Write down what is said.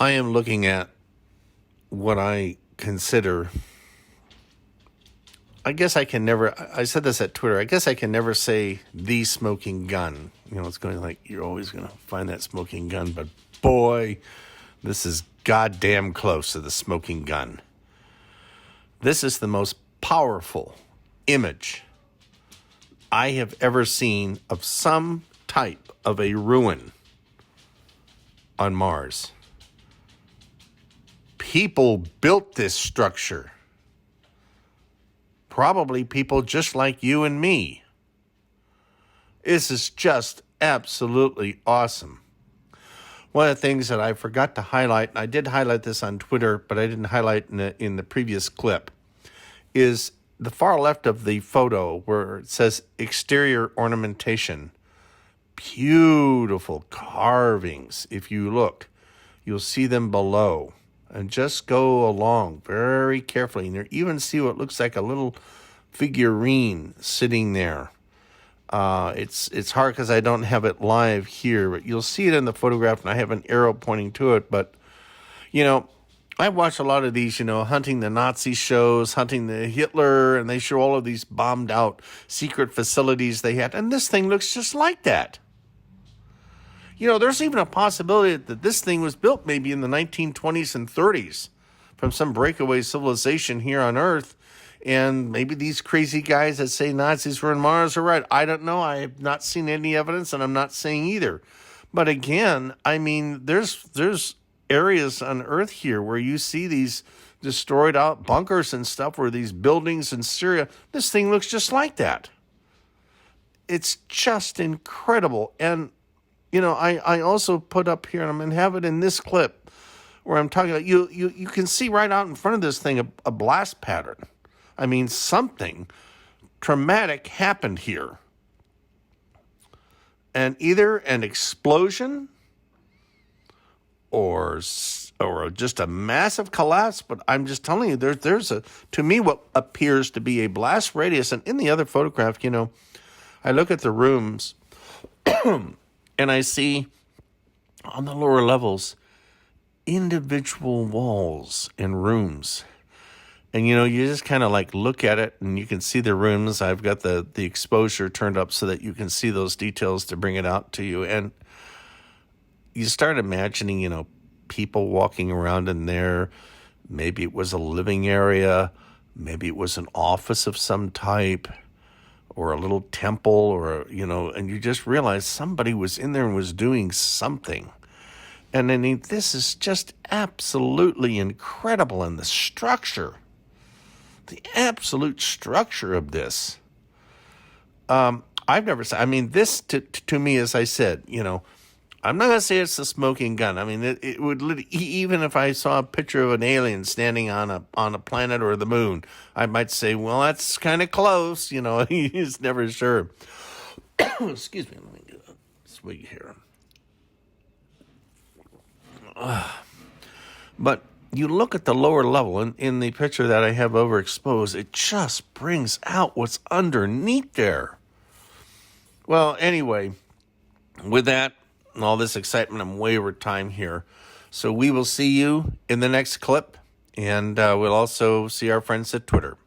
I am looking at what I consider, I guess I can never, I said this at Twitter, I guess I can never say the smoking gun. You know, it's going like, you're always going to find that smoking gun, but boy, this is goddamn close to the smoking gun. This is the most powerful image I have ever seen of some type of a ruin on Mars. People built this structure. Probably people just like you and me. This is just absolutely awesome. One of the things that I forgot to highlight, and I did highlight this on Twitter, but I didn't highlight in the previous clip, is the far left of the photo where it says exterior ornamentation. Beautiful carvings. If you look, you'll see them below. And just go along very carefully. And you even see what looks like a little figurine sitting there. It's hard because I don't have it live here, but you'll see it in the photograph, and I have an arrow pointing to it. But, you know, I've watched a lot of these, you know, hunting the Nazi shows, hunting the Hitler, and they show all of these bombed out secret facilities they had. And this thing looks just like that. You know, there's even a possibility that this thing was built maybe in the 1920s and 30s from some breakaway civilization here on Earth. And maybe these crazy guys that say Nazis were on Mars are right. I don't know. I have not seen any evidence, and I'm not saying either. But again, I mean, there's areas on Earth here where you see these destroyed out bunkers and stuff, where these buildings in Syria, this thing looks just like that. It's just incredible. And you know, I also put up here, and I'm going to have it in this clip where I'm talking about, you can see right out in front of this thing a blast pattern. I mean, something traumatic happened here. And either an explosion or just a massive collapse, but I'm just telling you, there's to me, what appears to be a blast radius. And in the other photograph, you know, I look at the rooms and I see on the lower levels individual walls and rooms. And, you know, you just kind of like look at it and you can see the rooms. I've got the exposure turned up so that you can see those details to bring it out to you. And you start imagining, you know, people walking around in there. Maybe it was a living area. Maybe it was an office of some type, or a little temple, or, you know, and you just realize somebody was in there and was doing something. And I mean, this is just absolutely incredible. And the structure, the absolute structure of this, I've never seen. I mean, this to me, as I said, you know, I'm not going to say it's the smoking gun. I mean, it would, even if I saw a picture of an alien standing on a planet or the moon, I might say, well, that's kind of close. You know, he's never sure. Excuse me. Let me get a swig here. But you look at the lower level, and in the picture that I have overexposed, it just brings out what's underneath there. Well, anyway, with that, and all this excitement, I'm way over time here. So we will see you in the next clip, and we'll also see our friends at Twitter.